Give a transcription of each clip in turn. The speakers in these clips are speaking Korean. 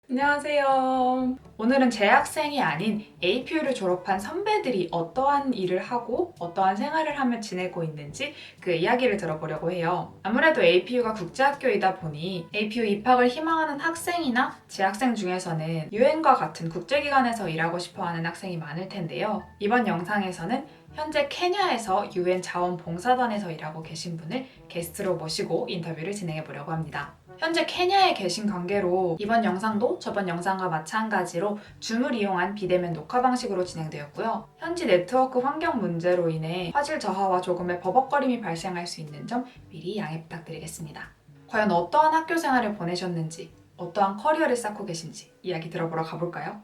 안녕하세요. 오늘은 재학생이 아닌 APU를 졸업한 선배들이 어떠한 일을 하고 어떠한 생활을 하며 지내고 있는지 그 이야기를 들어보려고 해요. 아무래도 APU가 국제학교이다 보니 APU 입학을 희망하는 학생이나 재학생 중에서는 유엔과 같은 국제기관에서 일하고 싶어하는 학생이 많을 텐데요. 이번 영상에서는 현재 케냐에서 유엔 자원봉사단에서 일하고 계신 분을 게스트로 모시고 인터뷰를 진행해 보려고 합니다. 현재 케냐에 계신 관계로 이번 영상도 저번 영상과 마찬가지로 줌을 이용한 비대면 녹화 방식으로 진행되었고요. 현지 네트워크 환경 문제로 인해 화질 저하와 조금의 버벅거림이 발생할 수 있는 점 미리 양해 부탁드리겠습니다. 과연 어떠한 학교 생활을 보내셨는지, 어떠한 커리어를 쌓고 계신지 이야기 들어보러 가볼까요?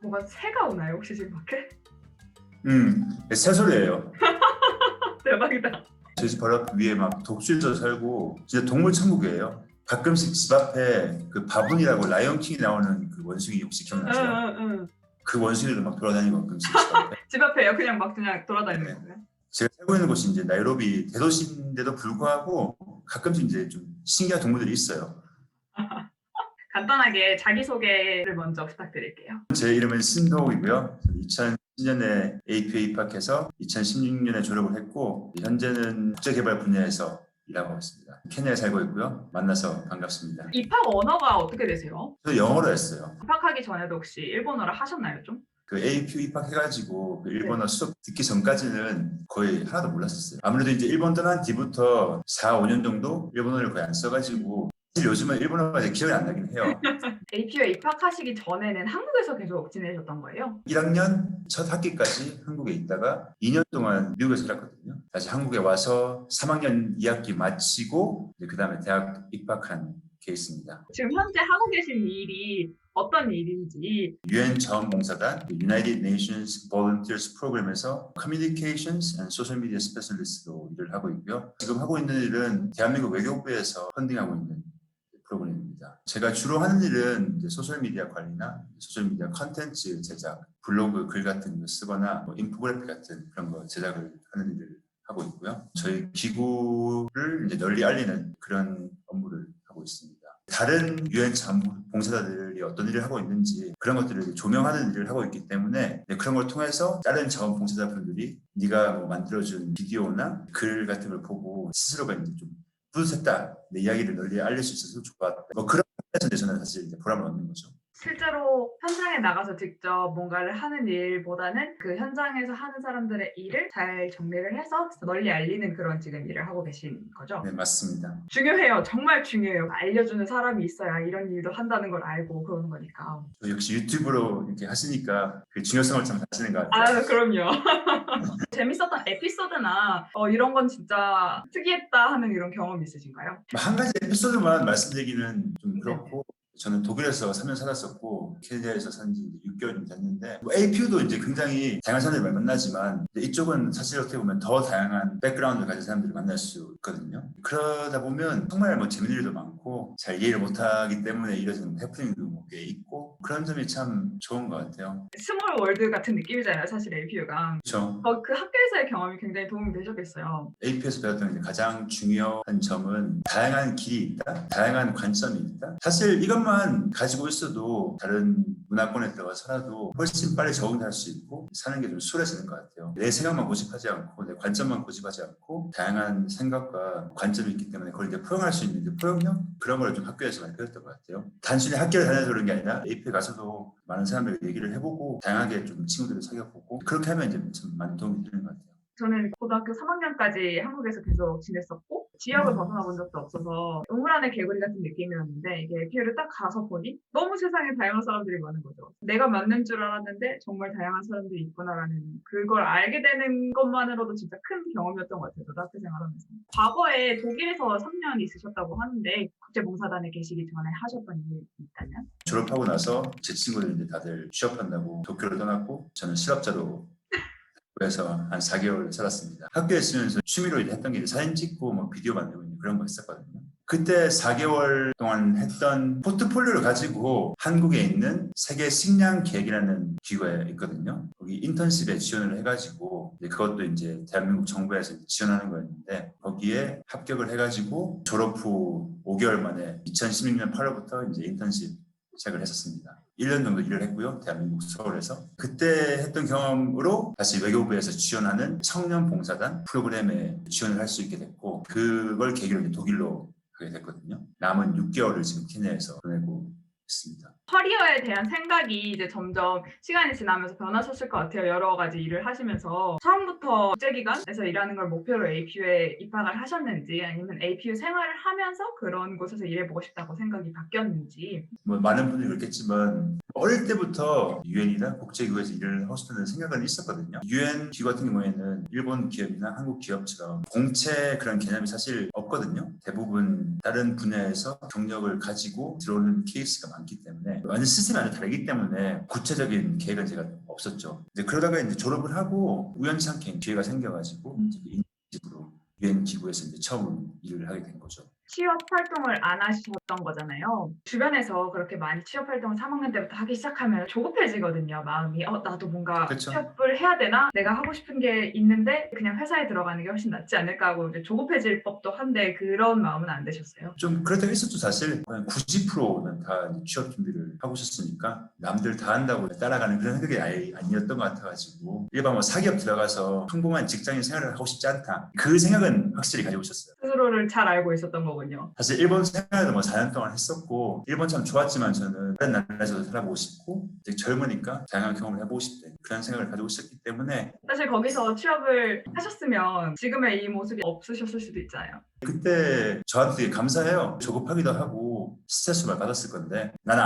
뭐가 새가 오나요, 혹시 지금 밖에? 새소리예요. 대박이다. 저희 집 바로 앞 위에 막 독수리도 살고 진짜 동물 천국이에요. 가끔씩 집 앞에 그 바분이라고 라이온킹이 나오는 그 원숭이 혹시 기억나세요? 응. 그 원숭이도 막 돌아다니고 가끔씩 집 앞에. 집 앞에요? 그냥 돌아다니는 네. 거예요? 제가 살고 있는 곳이 이제 나이로비 대도시인데도 불구하고 가끔씩 이제 좀 신기한 동물들이 있어요. 간단하게 자기소개를 먼저 부탁드릴게요. 제 이름은 신도욱이고요. 2010년에 AP에 입학해서 2016년에 졸업을 했고 현재는 국제개발 분야에서 일하고 있습니다. 케냐에 살고 있고요. 만나서 반갑습니다. 입학 언어가 어떻게 되세요? 저 영어로 했어요. 입학하기 전에도 혹시 일본어를 하셨나요, 좀? 그 APU 입학해가지고 그 일본어 수업 듣기 전까지는 거의 하나도 몰랐었어요. 아무래도 이제 일본 떠난 뒤부터 4, 5년 정도 일본어를 거의 안 써가지고 사실 요즘은 일본어가 이제 기억이 안 나긴 해요. APU에 입학하시기 전에는 한국에서 계속 지내셨던 거예요? 1학년 첫 학기까지 한국에 있다가 2년 동안 미국에서 살았거든요. 다시 한국에 와서 3학년 2학기 마치고 그 다음에 대학 입학한 케이스입니다. 지금 현재 하고 계신 일이 어떤 일인지. 유엔 자원봉사단 United Nations Volunteers 프로그램에서 Communications and Social Media Specialist로 일을 하고 있고요. 지금 하고 있는 일은 대한민국 외교부에서 펀딩하고 있는 프로그램입니다. 제가 주로 하는 일은 이제 소셜미디어 관리나 소셜미디어 컨텐츠 제작, 블로그 글 같은 거 쓰거나 뭐 인포그래픽 같은 그런 거 제작을 하는 일을 하고 있고요. 저희 기구를 이제 널리 알리는 그런 업무를 하고 있습니다. 다른 유엔 자원봉사자들이 어떤 일을 하고 있는지 그런 것들을 조명하는 일을 하고 있기 때문에 그런 걸 통해서 다른 자원봉사자분들이 네가 뭐 만들어준 비디오나 글 같은 걸 보고 스스로가 이제 좀 뿌듯했다, 내 이야기를 널리 알릴 수 있어서 좋았다. 뭐 그런 면에서 저는 사실 이제 보람을 얻는 거죠. 실제로 현장에 나가서 직접 뭔가를 하는 일보다는 그 현장에서 하는 사람들의 일을 잘 정리를 해서 널리 알리는 그런 지금 일을 하고 계신 거죠? 네, 맞습니다. 중요해요. 정말 중요해요. 알려주는 사람이 있어야 이런 일도 한다는 걸 알고 그러는 거니까. 역시 유튜브로 이렇게 하시니까 그 중요성을 참 아시는 것 같아요. 아, 그럼요. 재밌었던 에피소드나 이런 건 진짜 특이했다 하는 이런 경험 있으신가요? 한 가지 에피소드만 말씀드리기는 좀 네. 그렇고, 저는 독일에서 3년 살았었고 케냐에서 산 지 6개월 좀 됐는데 APU도 이제 굉장히 다양한 사람들을 만나지만 이쪽은 사실 어떻게 보면 더 다양한 백그라운드를 가진 사람들을 만날 수 있거든요. 그러다 보면 정말 뭐 재밌는 일도 많고 잘 이해를 못하기 때문에 이뤄지는 해프닝도 꽤 있고 그런 점이 참 좋은 것 같아요. 스몰 월드 같은 느낌이잖아요, 사실 APU가. 그렇죠. 그 학교에서의 경험이 굉장히 도움이 되셨겠어요. AP에서 배웠던 이제 가장 중요한 점은 다양한 길이 있다, 다양한 관점이 있다. 사실 이것만 가지고 있어도 다른 문화권에 들어가서라도 훨씬 빨리 적응할 수 있고 사는 게 좀 수월해지는 것 같아요. 내 생각만 고집하지 않고 내 관점만 고집하지 않고 다양한 생각과 관점이 있기 때문에 그걸 이제 포용할 수 있는 이제 포용력 그런 걸 좀 학교에서 많이 배웠던 것 같아요. 단순히 학교를 다녀서 그런 게 아니라 AP에 가서도 많은 사람들과 얘기를 해보고 다양하게 좀 친구들을 사귀어보고 그렇게 하면 이제 좀 많은 도움이 되는 것 같아요. 저는 고등학교 3학년까지 한국에서 계속 지냈었고 지역을 벗어나 본 적도 없어서 우물 안의 개구리 같은 느낌이었는데 이게 APU를 딱 가서 보니 너무 세상에 다양한 사람들이 많은 거죠. 내가 맞는 줄 알았는데 정말 다양한 사람들이 있구나라는 그걸 알게 되는 것만으로도 진짜 큰 경험이었던 것 같아요. 저도 학교 생활하면서. 과거에 독일에서 3년 있으셨다고 하는데 국제봉사단에 계시기 전에 하셨던 일이 있다면? 졸업하고 나서 제 친구들이 이제 다들 취업한다고 도쿄를 떠났고 저는 실업자로 그래서 한 4개월 살았습니다. 학교에 있으면서 취미로 이제 했던 게 사진 찍고 뭐 비디오 만들고 그런 거 있었거든요. 그때 4개월 동안 했던 포트폴리오를 가지고 한국에 있는 세계 식량 계획이라는 기구가 있거든요. 거기 인턴십에 지원을 해가지고 그것도 이제 대한민국 정부에서 지원하는 거였는데 거기에 합격을 해가지고 졸업 후 5개월 만에 2016년 8월부터 이제 인턴십 시작을 했었습니다. 1년 정도 일을 했고요. 대한민국 서울에서. 그때 했던 경험으로 다시 외교부에서 지원하는 청년 봉사단 프로그램에 지원을 할 수 있게 됐고, 그걸 계기로 이제 독일로 가게 됐거든요. 남은 6개월을 지금 케냐에서 보내고 있습니다. 커리어에 대한 생각이 이제 점점 시간이 지나면서 변하셨을 것 같아요. 여러 가지 일을 하시면서. 처음부터 국제기관에서 일하는 걸 목표로 APU에 입학을 하셨는지, 아니면 APU 생활을 하면서 그런 곳에서 일해보고 싶다고 생각이 바뀌었는지. 뭐 많은 분들이 그렇겠지만 어릴 때부터 유엔이나 국제기구에서 일을 하고 싶다는 생각은 있었거든요. 유엔 기구 같은 경우에는 일본 기업이나 한국 기업처럼 공채 그런 개념이 사실 없거든요. 대부분 다른 분야에서 경력을 가지고 들어오는 케이스가 많기 때문에 완전 시스템이 아주 다르기 때문에 구체적인 계획은 제가 없었죠. 이제 그러다가 이제 졸업을 하고 우연찮게 기회가 생겨가지고 인턴십으로 유엔 기구에서 이제 처음 일을 하게 된 거죠. 취업 활동을 안 하셨던 거잖아요. 주변에서 그렇게 많이 취업 활동을 3학년 때부터 하기 시작하면 조급해지거든요, 마음이. 나도 뭔가 그렇죠. 취업을 해야 되나? 내가 하고 싶은 게 있는데 그냥 회사에 들어가는 게 훨씬 낫지 않을까 하고 이제 조급해질 법도 한데 그런 마음은 안 되셨어요? 좀 그럴 때가 있었죠. 사실 한 90%는 다 취업 준비를 하고 있었으니까 남들 다 한다고 따라가는 그런 생각이 아예 아니었던 것 같아가지고 일반 뭐 사기업 들어가서 평범한 직장인 생활을 하고 싶지 않다. 그 생각은 확실히 가지고 있었어요. 스스로를 잘 알고 있었던 거군요. 사실 일본 생활도 뭐 4년 동안 했었고 일본 참 좋았지만 저는 다른 나라에서도 살아보고 싶고 이제 젊으니까 다양한 경험을 해보고 싶대. 그런 생각을 가지고 있었기 때문에 사실 거기서 취업을 하셨으면 지금의 이 모습이 없으셨을 수도 있잖아요. 그때 저한테 되게 감사해요. 조급하기도 하고 스트레스를 받았을 건데 나는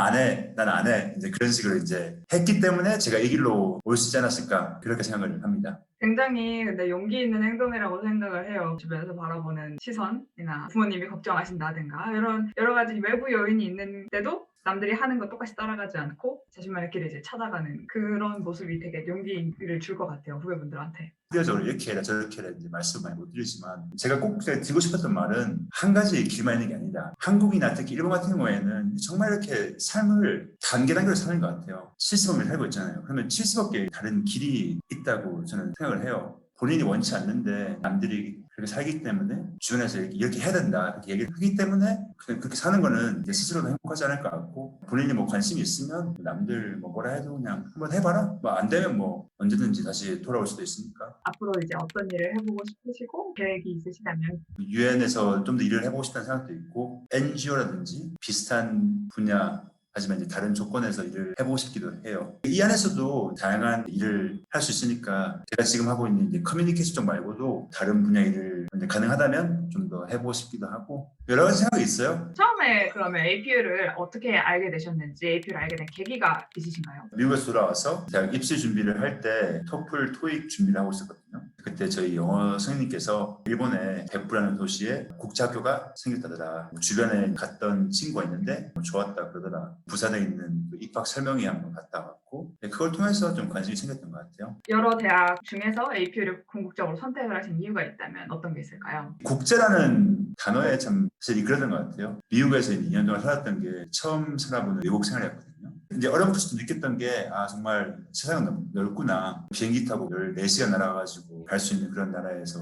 안 해. 이제 그런 식으로 이제 했기 때문에 제가 이 길로 올 수 있지 않았을까 그렇게 생각을 합니다. 굉장히 근데 용기 있는 행동이라고 생각을 해요. 주변에서 바라보는 시선이나 부모님이 걱정하신다든가 이런 여러 가지 외부 요인이 있는데도 남들이 하는 거 똑같이 따라가지 않고 자신만의 길을 이제 찾아가는 그런 모습이 되게 용기를 줄 것 같아요. 후배분들한테. 비교적으로 이렇게 해라 저렇게 해라 이제 말씀 많이 못 드리지만 제가 꼭 드리고 싶었던 말은 한 가지 길만 있는 게 아니다. 한국이나 특히 일본 같은 경우에는 정말 이렇게 삶을 단계단계로 사는 것 같아요. 70억을 살고 있잖아요. 그러면 70억개의 다른 길이 있다고 저는 생각을 해요. 본인이 원치 않는데 남들이 그렇게 살기 때문에 주변에서 이렇게 해야 된다 이렇게 얘기를 하기 때문에 그냥 그렇게 사는 거는 이제 스스로도 행복하지 않을 것 같고 본인이 뭐 관심이 있으면 남들 뭐 뭐라 해도 그냥 한번 해봐라 뭐 안 되면 뭐 언제든지 다시 돌아올 수도 있으니까 앞으로 이제 어떤 일을 해보고 싶으시고 계획이 있으시다면 유엔에서 좀 더 일을 해보고 싶다는 생각도 있고 NGO라든지 비슷한 분야 하지만 이제 다른 조건에서 일을 해보고 싶기도 해요. 이 안에서도 다양한 일을 할 수 있으니까 제가 지금 하고 있는 이제 커뮤니케이션 쪽 말고도 다른 분야 일을 이제 가능하다면 좀 더 해보고 싶기도 하고 여러 가지 생각이 있어요. 처음에 그러면 APU를 어떻게 알게 되셨는지 APU를 알게 된 계기가 있으신가요? 미국에서 돌아와서 대학 입시 준비를 할 때 토플, 토익 준비를 하고 있었거든요. 그때 저희 영어 선생님께서 일본의 베프라는 도시에 국제학교가 생겼다더라. 주변에 갔던 친구가 있는데 좋았다 그러더라. 부산에 있는 그 입학 설명회 한번 갔다 왔고 그걸 통해서 좀 관심이 생겼던 것 같아요. 여러 대학 중에서 APU를 궁극적으로 선택을 하신 이유가 있다면 어떤 게 있을까요? 국제라는 단어에 참 사실 그랬던 것 같아요. 미국에서 2년 동안 살았던 게 처음 살아보는 외국 생활이었거든요. 이제 어려움부터 느꼈던 게 정말 세상은 너무 넓구나. 비행기 타고 14시간 날아가가지고 갈 수 있는 그런 나라에서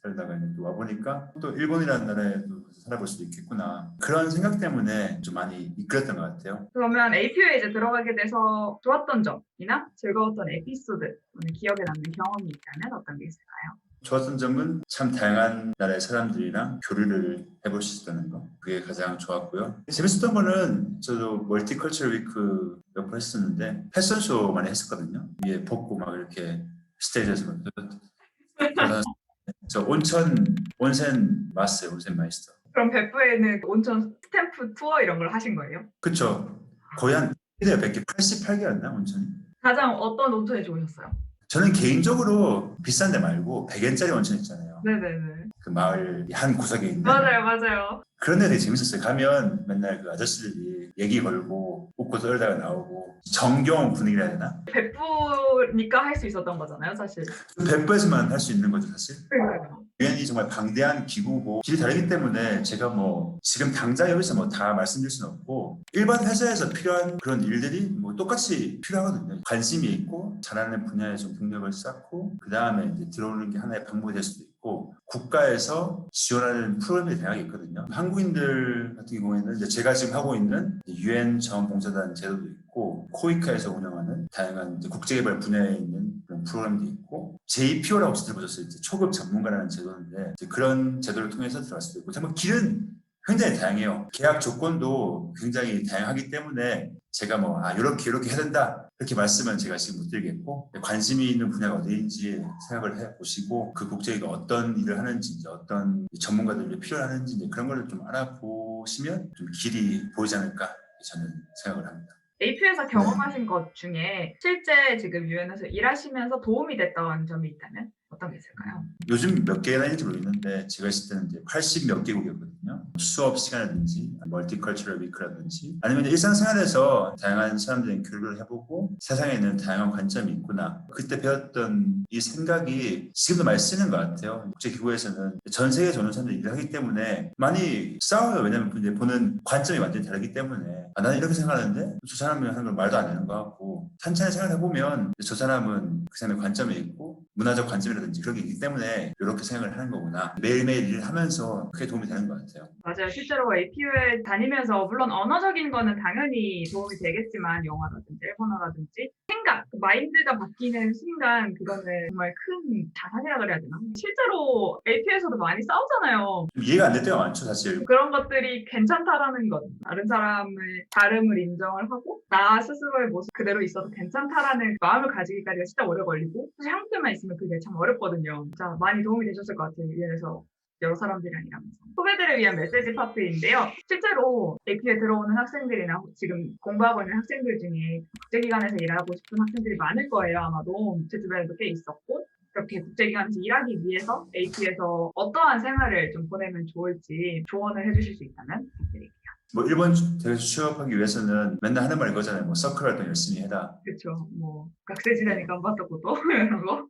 살다가 또 와보니까 또 일본이라는 나라에도 살아볼 수도 있겠구나. 그런 생각 때문에 좀 많이 이끌었던 것 같아요. 그러면 APU에 이제 들어가게 돼서 좋았던 점이나 즐거웠던 에피소드 또는 기억에 남는 경험이 있다면 어떤 게 있을까요? 좋았던 점은 참 다양한 나라의 사람들이랑 교류를 해볼 수 있었다는 거. 그게 가장 좋았고요. 재밌었던 거는 저도 멀티컬처럴 위크 몇 번 했었는데 패션쇼 많이 했었거든요. 위에 벗고 막 이렇게 스테이지에서 저 온센 마스터요. 온센 마이스터. 그럼 베프에는 온천 스탬프 투어 이런 걸 하신 거예요? 그쵸. 거의 한 100개, 88개였나 온천이? 가장 어떤 온천이 좋으셨어요? 저는 개인적으로 비싼 데 말고 100엔짜리 온천 있잖아요. 네네네. 그 마을 한 구석에 있는. 맞아요. 그런 데 되게 재밌었어요. 가면 맨날 그 아저씨들이 얘기 걸고 웃고 떨다가 나오고 정겨운 분위기라 해야 되나? 베프니까 할 수 있었던 거잖아요, 사실. 그 백부에서만 할 수 있는 거죠, 사실. 그러니까요. 유엔이 정말 방대한 기구고 길이 다르기 때문에 제가 뭐 지금 당장 여기서 뭐 다 말씀드릴 수는 없고 일반 회사에서 필요한 그런 일들이 뭐 똑같이 필요하거든요. 관심이 있고 잘하는 분야에 좀 경력을 쌓고 그 다음에 이제 들어오는 게 하나의 방법이 될 수도 있고 있고 국가에서 지원하는 프로그램이 다양하게 있거든요. 한국인들 같은 경우에는 이제 제가 지금 하고 있는 유엔 자원봉사단 제도도 있고 코이카에서 운영하는 다양한 이제 국제개발 분야에 있는 그런 프로그램도 있고 JPO라고 혹시 들어보셨어요? 이제 초급 전문가라는 제도인데 이제 그런 제도를 통해서 들어갈 수도 있고 정말 길은 굉장히 다양해요. 계약 조건도 굉장히 다양하기 때문에 제가 뭐 이렇게 해야 된다 이렇게 말씀은 제가 지금 못 드리겠고 관심이 있는 분야가 어디인지 생각을 해보시고 그 국제가 어떤 일을 하는지 이제 어떤 전문가들이 필요하는지 이제 그런 거를 좀 알아보시면 좀 길이 보이지 않을까 저는 생각을 합니다. AP에서 경험하신 것 중에 실제 지금 유엔에서 일하시면서 도움이 됐던 점이 있다면 어떤 게 있을까요? 요즘 몇 개나 있는지 모르겠는데 제가 있을 때는 이제 80 몇 개국이었거든요. 수업 시간이라든지 멀티컬처럴 위크라든지 아니면 일상생활에서 다양한 사람들이 교류를 해보고 세상에는 다양한 관점이 있구나. 그때 배웠던 이 생각이 지금도 많이 쓰는 것 같아요. 국제기구에서는 전 세계 전원 사람들이 일을 하기 때문에 많이 싸워요. 왜냐하면 이제 보는 관점이 완전히 다르기 때문에 나는 이렇게 생각하는데 저 사람이 하는 걸 말도 안 하는 것 같고 천천히 생각해보면 저 사람은 그 사람의 관점이 있고 문화적 관점이라든지 그런 게 있기 때문에 이렇게 생각을 하는 거구나. 매일매일 일을 하면서 그게 도움이 되는 것 같아요. 맞아요. 실제로 APU에 다니면서 물론 언어적인 거는 당연히 도움이 되겠지만 영어라든지 일본어라든지 생각, 마인드가 바뀌는 순간 그거는 정말 큰 자산이라 그래야 되나? 실제로 APU에서도 많이 싸우잖아요. 좀 이해가 안 될 때가 많죠, 사실. 그런 것들이 괜찮다라는 것, 다른 사람의 다름을 인정을 하고 나 스스로의 모습 그대로 있어도 괜찮다라는 마음을 가지기까지가 진짜 오래 걸리고 사실 한국에만 있으면 그게 참 어렵거든요. 진짜 많이 도움이 되셨을 것 같아요. 유엔에서 여러 사람들이랑 일하면서. 후배들을 위한 메시지 파트인데요. 실제로 AP에 들어오는 학생들이나 지금 공부하고 있는 학생들 중에 국제기관에서 일하고 싶은 학생들이 많을 거예요. 아마도 제 주변에도 꽤 있었고 그렇게 국제기관에서 일하기 위해서 AP에서 어떠한 생활을 좀 보내면 좋을지 조언을 해주실 수 있다면 부탁드릴게요. 뭐 일본 대학에서 취업하기 위해서는 맨날 하는 말이 이거잖아요. 뭐 서클 활동 열심히 해라. 그렇죠. 뭐学生時代に頑張ったこと이런 거.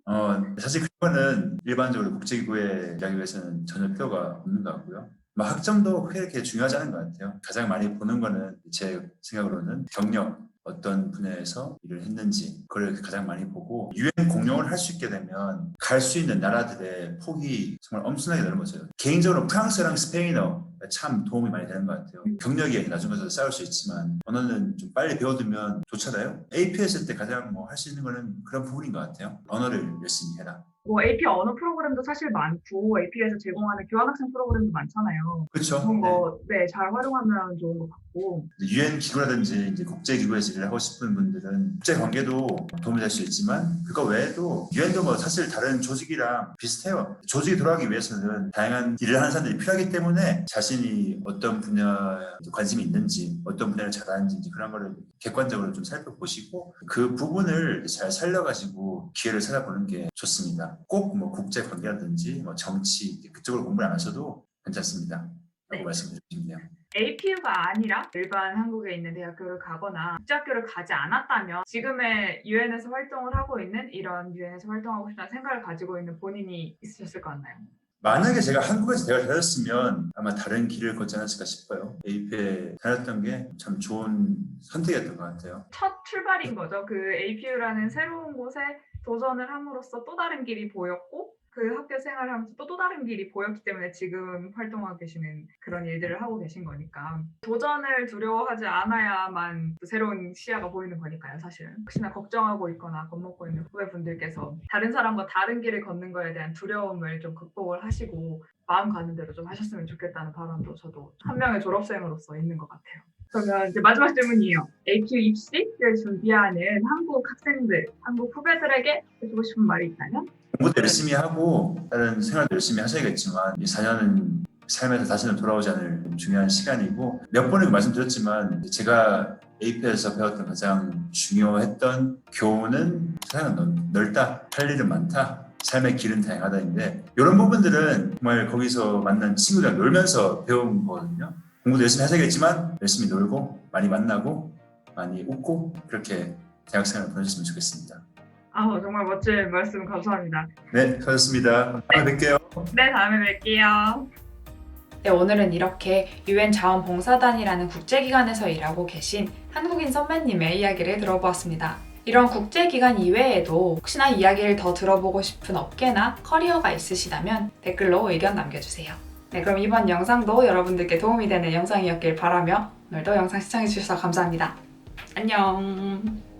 사실 그거는 일반적으로 국제기구에 일하기 위해서는 전혀 필요가 없는 것 같고요. 뭐 학점도 크게 이렇게 중요하지 않은 것 같아요. 가장 많이 보는 거는 제 생각으로는 경력, 어떤 분야에서 일을 했는지 그걸 가장 많이 보고 유엔 공용을 할 수 있게 되면 갈 수 있는 나라들의 폭이 정말 엄청나게 넓어져요. 개인적으로 프랑스랑 스페인어 참 도움이 많이 되는 것 같아요. 경력이 나중에 가서 쌓을 수 있지만 언어는 좀 빨리 배워두면 좋잖아요. AP 했을 때 가장 뭐 할 수 있는 거는 그런 부분인 것 같아요. 언어를 열심히 해라. 뭐 AP 언어 프로그램도 사실 많고 AP에서 제공하는 교환학생 프로그램도 많잖아요. 그렇죠. 그런 거 잘 활용하면 좋은 것 같고. 유엔 기구라든지 이제 국제기구에서 일을 하고 싶은 분들은 국제 관계도 도움이 될 수 있지만 그거 외에도 유엔도 뭐 사실 다른 조직이랑 비슷해요. 조직이 돌아가기 위해서는 다양한 일을 하는 사람들이 필요하기 때문에 자신이 어떤 분야에 관심이 있는지 어떤 분야를 잘하는지 그런 거를 객관적으로 좀 살펴보시고 그 부분을 잘 살려가지고 기회를 찾아보는 게 좋습니다. 꼭 뭐 국제 관계라든지 뭐 정치 그쪽으로 공부를 안 하셔도 괜찮습니다. 라고 말씀드리고 싶네요. APU가 아니라 일반 한국에 있는 대학교를 가거나 국제학교를 가지 않았다면 지금의 유엔에서 활동을 하고 있는 이런 유엔에서 활동하고 싶다는 생각을 가지고 있는 본인이 있으셨을 것 같나요? 만약에 제가 한국에서 대학을 다녔으면 아마 다른 길을 걷지 않았을까 싶어요. AP에 다녔던 게 참 좋은 선택이었던 것 같아요. 첫 출발인 거죠. 그 APU라는 새로운 곳에 도전을 함으로써 또 다른 길이 보였고 그 학교 생활을 하면서 또 다른 길이 보였기 때문에 지금 활동하고 계시는 그런 일들을 하고 계신 거니까 도전을 두려워하지 않아야만 또 새로운 시야가 보이는 거니까요. 사실은 혹시나 걱정하고 있거나 겁먹고 있는 후배분들께서 다른 사람과 다른 길을 걷는 거에 대한 두려움을 좀 극복을 하시고 마음 가는 대로 좀 하셨으면 좋겠다는 바람도 저도 한 명의 졸업생으로서 있는 것 같아요. 그러면 이제 마지막 질문이에요. APU 입시를 준비하는 한국 학생들, 한국 후배들에게 해주고 싶은 말이 있다면? 공부도 열심히 하고 다른 생활도 열심히 하셔야겠지만 이 4년은 삶에서 다시는 돌아오지 않을 중요한 시간이고 몇 번이고 말씀드렸지만 제가 AP에서 배웠던 가장 중요했던 교훈은 세상은 넓다, 할 일은 많다, 삶의 길은 다양하다인데 이런 부분들은 정말 거기서 만난 친구들이랑 놀면서 배운 거거든요. 공부도 열심히 하셔야겠지만 열심히 놀고 많이 만나고 많이 웃고 그렇게 대학생활을 보내셨으면 좋겠습니다. 정말 멋진 말씀 감사합니다. 네, 수고하셨습니다. 다음에 뵐게요. 네, 다음에 뵐게요. 네, 오늘은 이렇게 유엔 자원봉사단이라는 국제기관에서 일하고 계신 한국인 선배님의 이야기를 들어보았습니다. 이런 국제기관 이외에도 혹시나 이야기를 더 들어보고 싶은 업계나 커리어가 있으시다면 댓글로 의견 남겨주세요. 네, 그럼 이번 영상도 여러분들께 도움이 되는 영상이었길 바라며 오늘도 영상 시청해주셔서 감사합니다. 안녕.